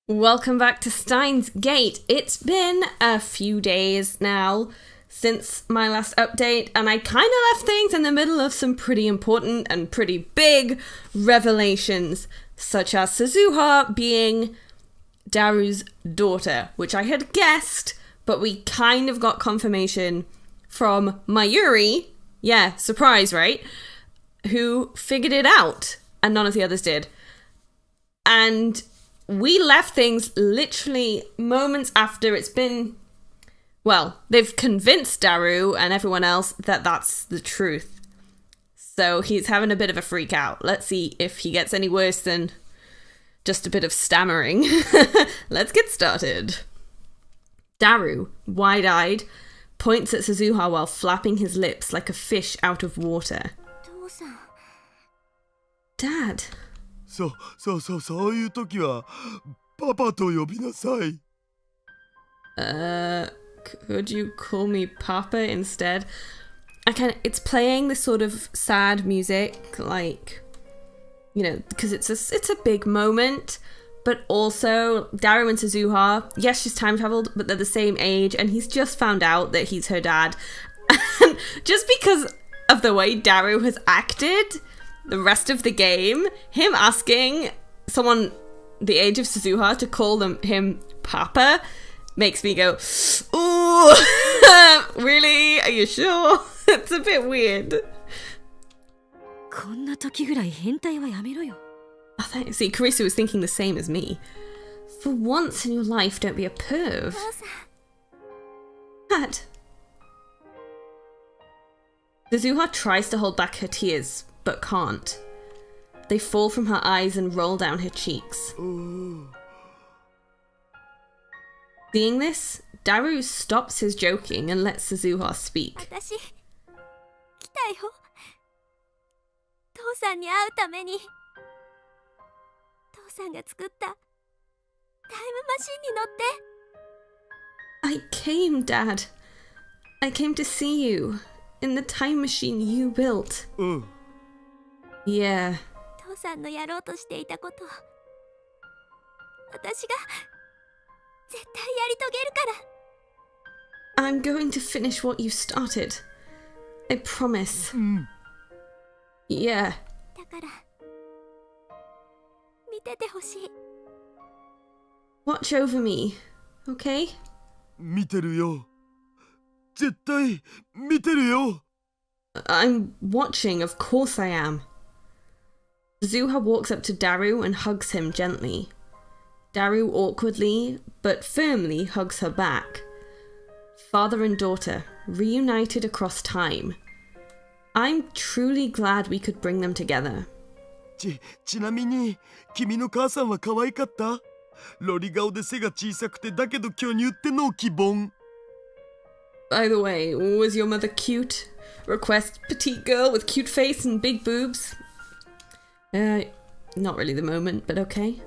Welcome back to Steins Gate. It's been a few days now since my last update, and I kind of left things in the middle of some pretty important and pretty big revelations, such as Suzuha being Daru's daughter, which I had guessed, but we kind of got confirmation from Mayuri. Yeah, surprise, right? Who figured it out, and none of the others did. And we left things literally moments after it's been... Well, they've convinced Daru and everyone else that that's the truth. So he's having a bit of a freak out. Let's see if he gets any worse than just a bit of stammering. Let's get started. Daru, wide-eyed, points at Suzuha while flapping his lips like a fish out of water. Dad. そういう時はパパと呼びなさい。Could you call me Papa instead? It's playing this sort of sad music, like, you know, because it's a big moment, but also Daru and Suzuha, yes, she's time traveled, but they're the same age, and he's just found out that he's her dad. And just because of the way Daru has acted the rest of the game, him asking someone the age of Suzuha to call him Papa makes me go, ooh, really? Are you sure? It's a bit weird. See, Karisu was thinking the same as me. For once in your life, don't be a perv. Dad. Suzuha tries to hold back her tears, but can't. They fall from her eyes and roll down her cheeks. Seeing this, Daru stops his joking and lets Suzuha speak. I came, Dad. I came to see you. In the time machine you built. Yeah. I'm going to finish what you started. I promise. Yeah. Watch over me, okay? 見てるよ。絶対見てるよ。I'm watching, of course I am. Suzuha walks up to Daru and hugs him gently. Daru awkwardly, but firmly hugs her back. Father and daughter, reunited across time. I'm truly glad we could bring them together. ちなみに、君の母さんは可愛かった？ロリ顔で背が小さくてだけど巨乳ってのを希望。By the way, was your mother cute? Request petite girl with cute face and big boobs. Not really the moment, but okay.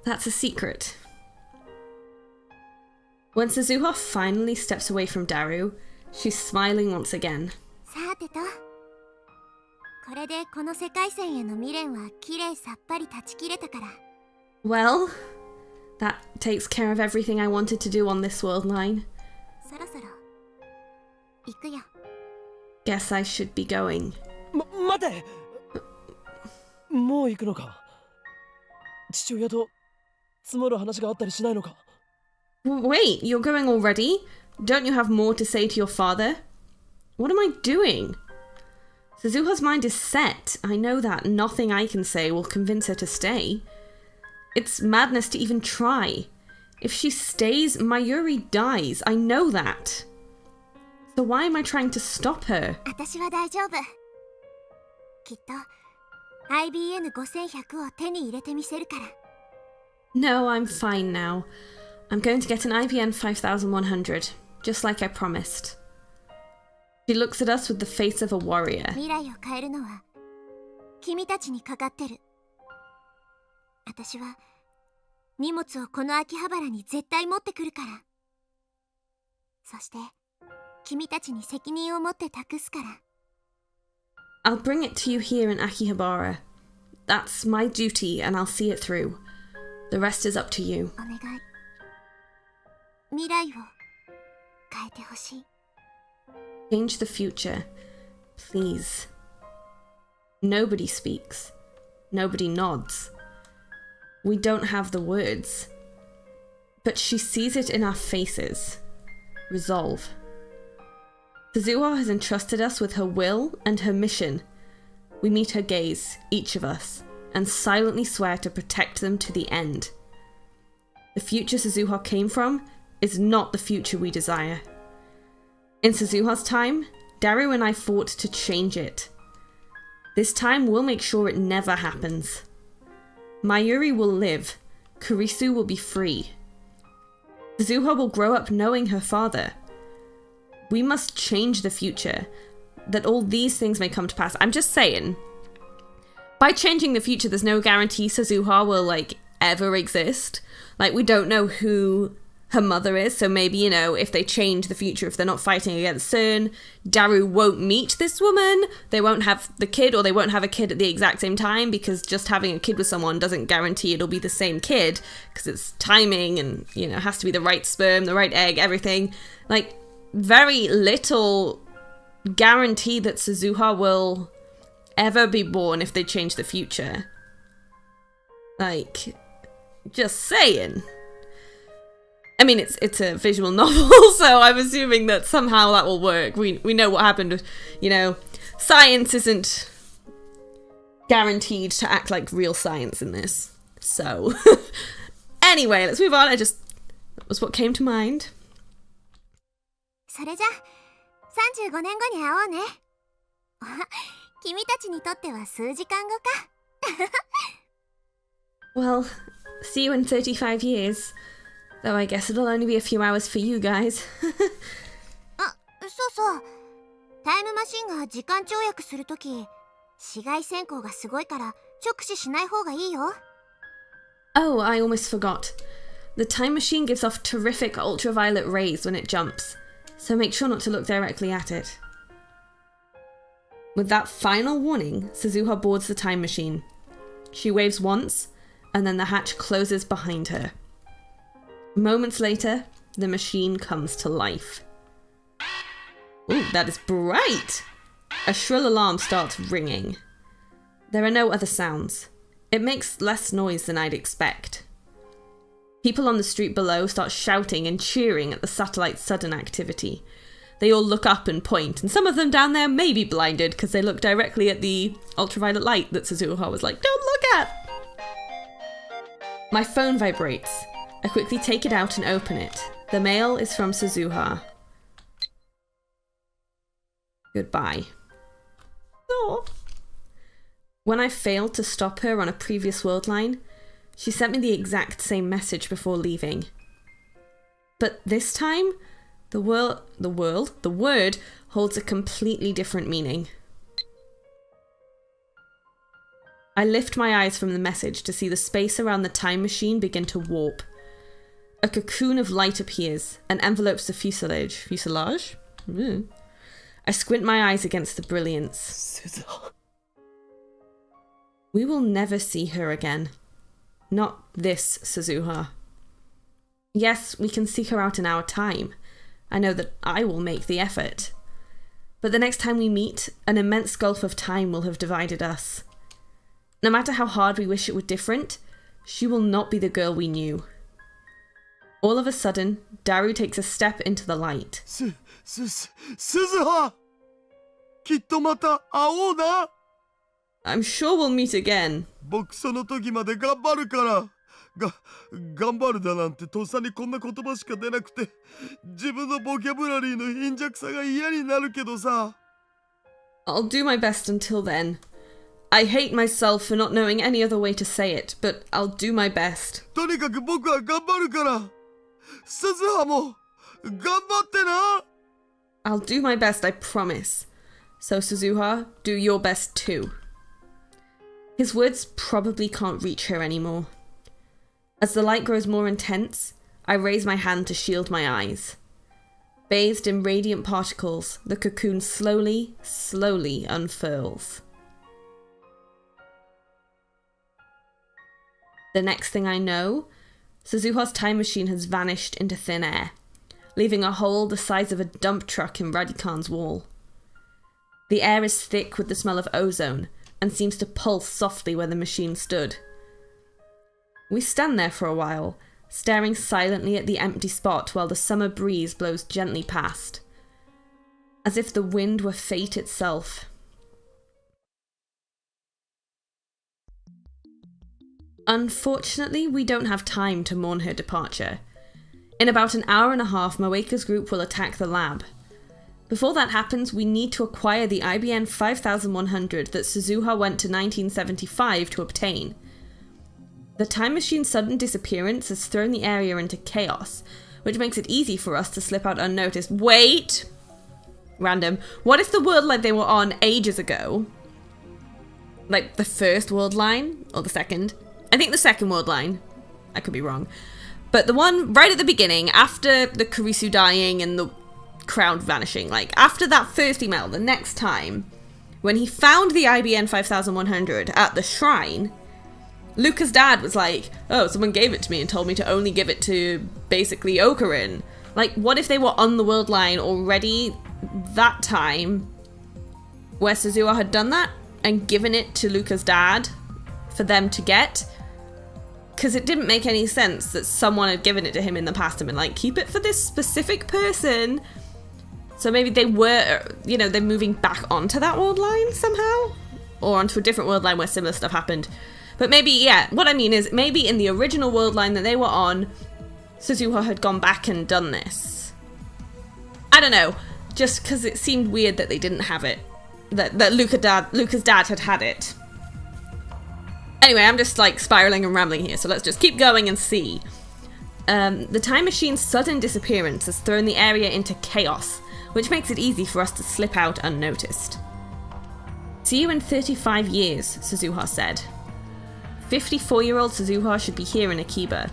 That's a secret. When Suzuha finally steps away from Daru, she's smiling once again. Well, that takes care of everything I wanted to do on this world line. Guess I should be going. 待て！もう行くのか？父親と積もる話があったりしないのか？ Wait, you're going already? Don't you have more to say to your father? What am I doing? Suzuha's mind is set. I know that nothing I can say will convince her to stay. It's madness to even try. If she stays, Mayuri dies. I know that. So why am I trying to stop her? No, I'm fine now. I'm going to get an IBN 5100, just like I promised. She looks at us with the face of a warrior. I'll bring it to you here in Akihabara. That's my duty, and I'll see it through. The rest is up to you. お願い。未来を変えてほしい。 Change the future, please. Nobody speaks. Nobody nods. We don't have the words. But she sees it in our faces. Resolve. Suzuha has entrusted us with her will and her mission. We meet her gaze, each of us, and silently swear to protect them to the end. The future Suzuha came from is not the future we desire. In Suzuha's time, Daru and I fought to change it. This time we'll make sure it never happens. Mayuri will live. Kurisu will be free. Suzuha will grow up knowing her father. We must change the future, that all these things may come to pass. I'm just saying, by changing the future, there's no guarantee Suzuha will, ever exist. We don't know who her mother is, so maybe, if they change the future, if they're not fighting against CERN, Daru won't meet this woman, they won't have the kid, or they won't have a kid at the exact same time, because just having a kid with someone doesn't guarantee it'll be the same kid, because it's timing, and, it has to be the right sperm, the right egg, everything. Very little guarantee that Suzuha will ever be born if they change the future. Just saying. I mean, it's a visual novel, so I'm assuming that somehow that will work. We know what happened. Science isn't guaranteed to act like real science in this. So, anyway, let's move on. That was what came to mind. それじゃ、35年後に会おうね。君たちにとっては数時間後か。Well, see you in 35 years. Though I guess it'll only be a few hours for you guys. あ、そうそう。タイムマシンが時間跳躍するとき、紫外線光がすごいから直視しない方がいいよ。Oh, I almost forgot. The time machine gives off terrific ultraviolet rays when it jumps, so make sure not to look directly at it. With that final warning, Suzuha boards the time machine. She waves once, and then the hatch closes behind her. Moments later, the machine comes to life. Ooh, that is bright! A shrill alarm starts ringing. There are no other sounds. It makes less noise than I'd expect. People on the street below start shouting and cheering at the satellite's sudden activity. They all look up and point, and some of them down there may be blinded because they look directly at the ultraviolet light that Suzuha was like, "Don't look at!" My phone vibrates. I quickly take it out and open it. The mail is from Suzuha. Goodbye. Oh. When I failed to stop her on a previous world line, she sent me the exact same message before leaving. But this time, the word holds a completely different meaning. I lift my eyes from the message to see the space around the time machine begin to warp. A cocoon of light appears and envelopes the fuselage. Fuselage? I squint my eyes against the brilliance. We will never see her again. Not this Suzuha. Yes, we can seek her out in our time. I know that I will make the effort. But the next time we meet, an immense gulf of time will have divided us. No matter how hard we wish it were different, she will not be the girl we knew. All of a sudden, Daru takes a step into the light. Suzuha! きっとまた会おうな! I'm sure we'll meet again. 僕その時まで頑張るから。頑張るだなんてとっさにこんな言葉しか出なくて、自分のボキャブラリーの貧弱さが嫌になるけどさ。I'll do my best until then. I hate myself for not knowing any other way to say it, but I'll do my best. とにかく僕は頑張るから。鈴葉も頑張ってな。I'll do my best, I promise. So Suzuha, do your best too. His words probably can't reach her anymore. As the light grows more intense, I raise my hand to shield my eyes. Bathed in radiant particles, the cocoon slowly unfurls. The next thing I know, Suzuha's time machine has vanished into thin air, leaving a hole the size of a dump truck in Radikan's wall. The air is thick with the smell of ozone and seems to pulse softly where the machine stood. We stand there for a while, staring silently at the empty spot while the summer breeze blows gently past, as if the wind were fate itself. Unfortunately, we don't have time to mourn her departure. In about an hour and a half, Moeka's group will attack the lab. Before that happens, we need to acquire the IBN 5100 that Suzuha went to 1975 to obtain. The time machine's sudden disappearance has thrown the area into chaos, which makes it easy for us to slip out unnoticed. Wait! Random. What if the world line they were on ages ago, like the first world line, or the second? I think the second world line. I could be wrong. But the one right at the beginning, after the Kurisu dying and the crowd vanishing, like after that first email, the next time, when he found the IBN 5100 at the shrine, Luca's dad was like, oh, someone gave it to me and told me to only give it to basically Okarin. Like, what if they were on the world line already that time where Suzuha had done that and given it to Luca's dad for them to get? Because it didn't make any sense that someone had given it to him in the past and been like, keep it for this specific person. So maybe they were, they're moving back onto that world line somehow? Or onto a different world line where similar stuff happened. But maybe, yeah, what I mean is maybe in the original world line that they were on, Suzuha had gone back and done this. I don't know. Just because it seemed weird that they didn't have it. That Luca's dad had it. Anyway, I'm just like spiraling and rambling here, so let's just keep going and see. The time machine's sudden disappearance has thrown the area into chaos, which makes it easy for us to slip out unnoticed. See you in 35 years, Suzuha said. 54-year-old Suzuha should be here in Akiba.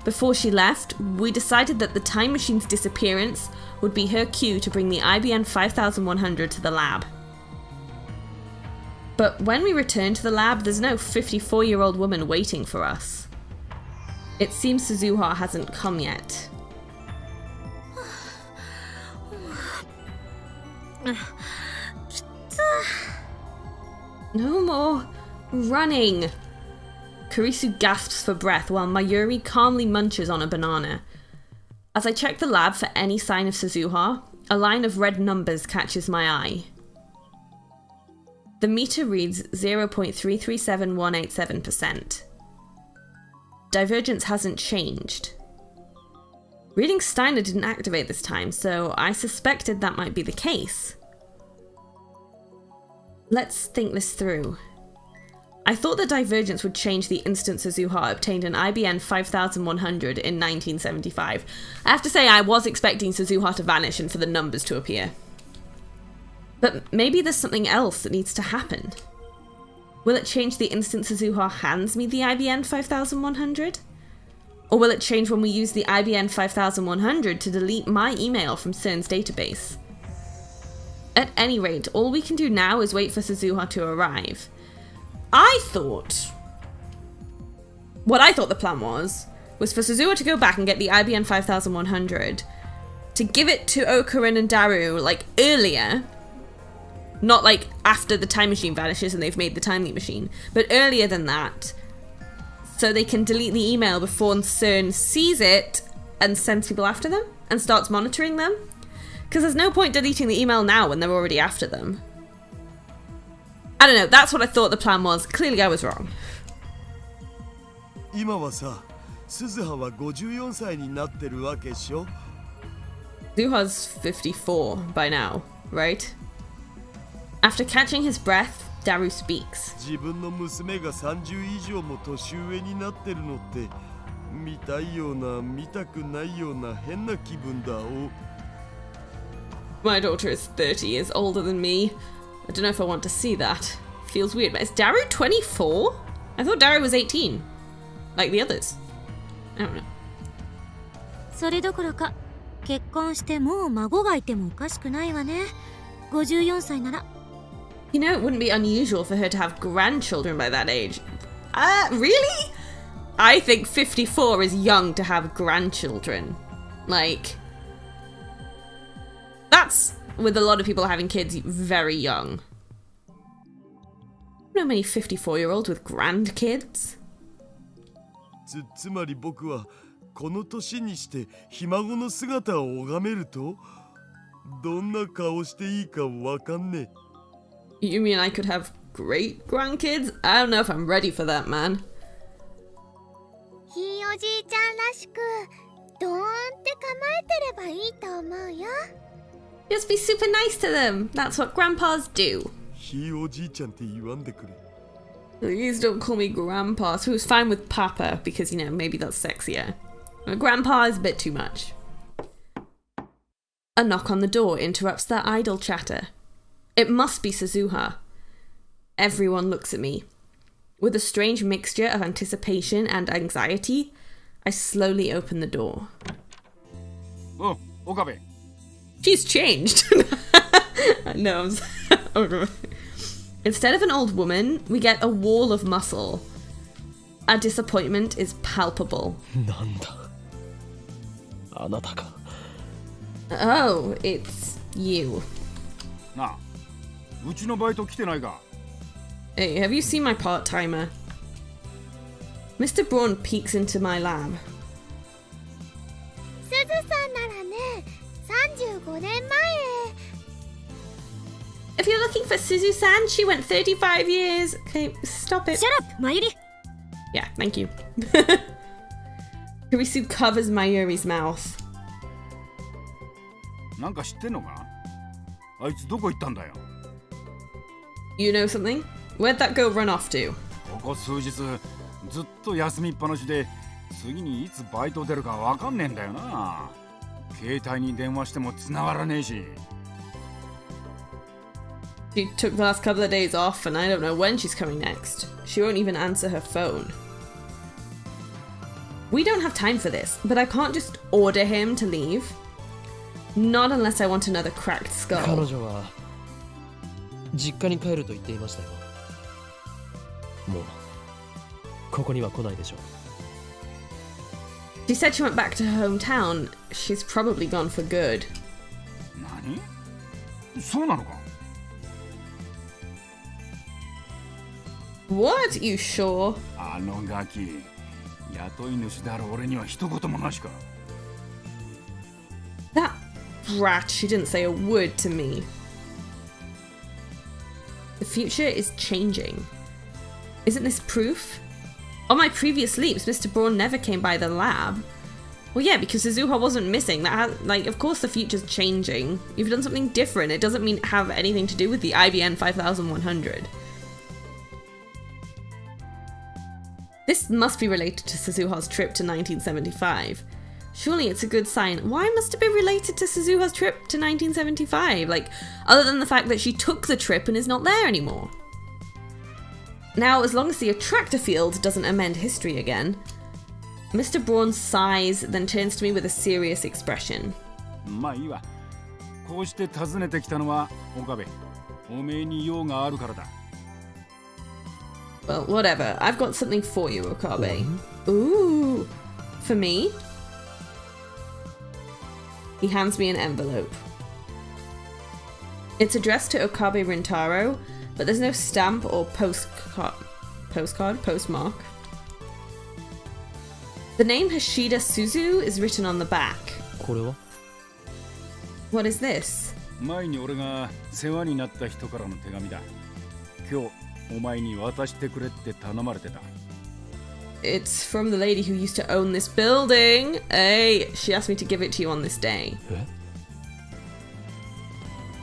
Before she left, we decided that the time machine's disappearance would be her cue to bring the IBN 5100 to the lab. But when we return to the lab, there's no 54-year-old woman waiting for us. It seems Suzuha hasn't come yet. No more running! Kurisu gasps for breath while Mayuri calmly munches on a banana. As I check the lab for any sign of Suzuha, a line of red numbers catches my eye. The meter reads 0.337187%. Divergence hasn't changed. Reading Steiner didn't activate this time, so I suspected that might be the case. Let's think this through. I thought the divergence would change the instant Suzuha obtained an IBN 5100 in 1975. I have to say I was expecting Suzuha to vanish and for the numbers to appear. But maybe there's something else that needs to happen. Will it change the instant Suzuha hands me the IBN 5100? Or will it change when we use the IBN 5100 to delete my email from CERN's database? At any rate, all we can do now is wait for Suzuha to arrive. What I thought the plan was for Suzuha to go back and get the IBN 5100, to give it to Okarin and Daru, like, earlier. Not like after the time machine vanishes and they've made the time machine, but earlier than that, so they can delete the email before CERN sees it and sends people after them and starts monitoring them. Because there's no point deleting the email now when they're already after them. I don't know, that's what I thought the plan was. Clearly I was wrong. 今はさ、鈴葉は54歳になってるわけでしょ? Suzuha's 54 by now, right? After catching his breath, Daru speaks. 自分の娘が30以上も年上になってるのって見たいような見たくないような変な気分だお。 My daughter is 30 years older than me. I don't know if I want to see that. Feels weird, but is Daru 24? I thought Daru was 18. Like the others. I don't know. それどころか結婚してもう孫がいてもおかしくないわね。54歳なら。 You know, it wouldn't be unusual for her to have grandchildren by that age. Really? I think 54 is young to have grandchildren. Like, that's, with a lot of people having kids, very young. I don't know many 54-year-olds with grandkids. つまり僕はこの年にしてひ孫の姿を拝めるとどんな顔していいかわかんねえ。 You mean I could have great grandkids? I don't know if I'm ready for that, man. ひいおじいちゃんらしくドーンって構えてればいいと思うよ。 Just be super nice to them. That's what grandpas do. ひいおじいちゃんって言わんでくれ。 Please don't call me grandpa. So who's fine with papa because, you know, maybe that's sexier. But grandpa is a bit too much. A knock on the door interrupts their idle chatter. It must be Suzuha. Everyone looks at me. With a strange mixture of anticipation and anxiety, I slowly open the door. Oh, Okabe. She's changed. No. Instead of an old woman, we get a wall of muscle. Our disappointment is palpable. なんだあなたか。 Oh, it's you. なあ、うちのバイト来てないか。 Hey, have you seen my part-timer? Mr. Braun peeks into my lab. すずさんならね、35年前へ。 If you're looking for Suzu-san, she went 35 years. Okay, stop it. Shut up, Mayuri! Yeah, thank you. Kurisu covers Mayuri's mouth. なんか知ってんのか？あいつどこ行ったんだよ。 You know something? Where'd that girl run off to? ここ数日ずっと休みっぱなしで次にいつバイト出るかわかんねえんだよな。携帯に電話しても繋がらねえし。 She took the last couple of days off and I don't know when she's coming next. She won't even answer her phone. We don't have time for this, but I can't just order him to leave. Not unless I want another cracked 彼 skull. 女は実家に帰ると言っていましたよ。もうここには来ないでしょう。 She said she went back to her hometown. She's probably gone for good. 何？そうなのか？ What? You sure? あのガキ、雇い主である俺には一言もなしか。 That brat, she didn't say a word to me. The future is changing. Isn't this proof? On my previous sleeps, Mr. Braun never came by the lab. Well, yeah, because Suzuha wasn't missing. Of course the future's changing. You've done something different. It doesn't mean have anything to do with the IBN 5100. This must be related to Suzuha's trip to 1975. Surely it's a good sign. Why must it be related to Suzuha's trip to 1975? Like, other than the fact that she took the trip and is not there anymore. Now, as long as the attractor field doesn't amend history again, Mr. Braun sighs, then turns to me with a serious expression. まあいいわ。こうして訪ねてきたのは岡部。おめえに用があるからだ。 Well, whatever. I've got something for you, Okabe. Ooh. For me? He hands me an envelope. It's addressed to Okabe Rintaro, but there's no stamp or postmark. The name Hashida Suzu is written on the back. これは What is this? 前に俺が世話になった人からの手紙だ。今日お前に渡してくれって頼まれてた。 It's from the lady who used to own this building. Hey, she asked me to give it to you on this day. え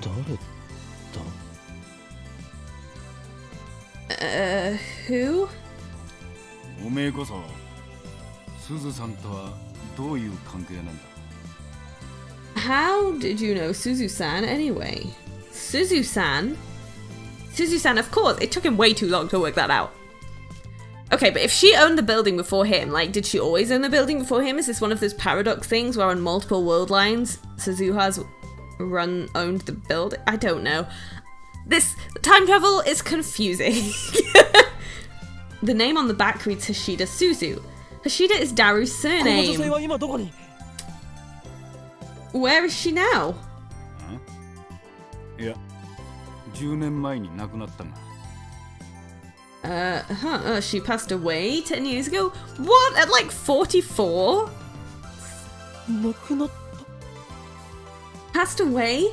誰だ Who? おめえこそすずさんとはどういう関係なんだ？ How did you know Suzu-san anyway? Suzu-san? Suzu-san, of course. It took him way too long to work that out. Okay, but if she owned the building before him, like, did she always own the building before him? Is this one of those paradox things where on multiple world lines, Suzuha's owned the building? I don't know. This time travel is confusing. The name on the back reads Hashida Suzu. Ashida is Daru's この女性 surname. は今どこに？ Where is she now? いや、10年前に亡くなったが。She passed away 10 years ago? What? At like 44? 亡くなった。 Passed away?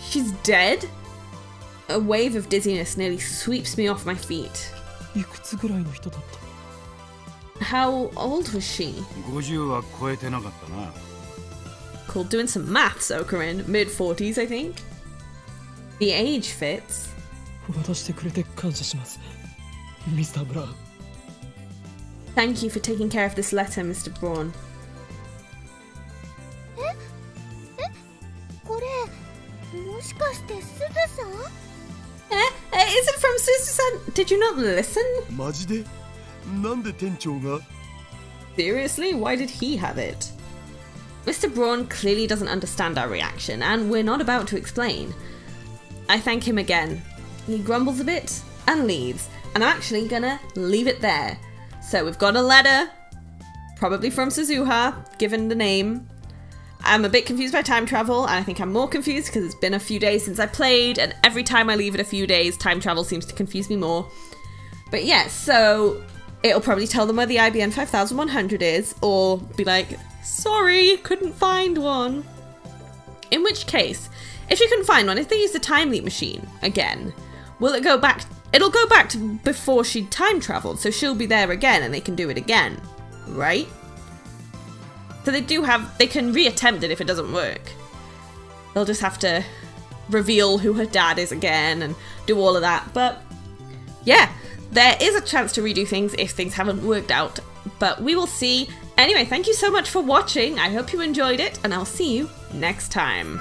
She's dead? A wave of dizziness nearly sweeps me off my feet. いくつぐらいの人だった？ How old was she? 50は超えてなかったな。Called doing some maths, Okarin. Mid-40s, I think. The age fits. 渡してくれて感謝します、ミスター・ブラウン。 Thank you for taking care of this letter, Mr. Braun. これもしかしてすずさん？ Is it from Suzu-san? Did you not listen? マジで？なんで店長が？ Seriously? Why did he have it? Mr. Braun clearly doesn't understand our reaction, and we're not about to explain. I thank him again. He grumbles a bit and leaves, and I'm actually gonna leave it there. So we've got a letter, probably from Suzuha, given the name. I'm a bit confused by time travel, and I think I'm more confused because it's been a few days since I played, and every time I leave it a few days, time travel seems to confuse me more. But yeah, so it'll probably tell them where the IBN 5100 is, or be like, sorry, couldn't find one. In which case, if you couldn't find one, if they use the time leap machine again, will it go back? It'll go back to before she time traveled, so she'll be there again and they can do it again, right? So they can reattempt it if it doesn't work. They'll just have to reveal who her dad is again and do all of that. But yeah, there is a chance to redo things if things haven't worked out, but we will see. Anyway, thank you so much for watching. I hope you enjoyed it, and I'll see you next time.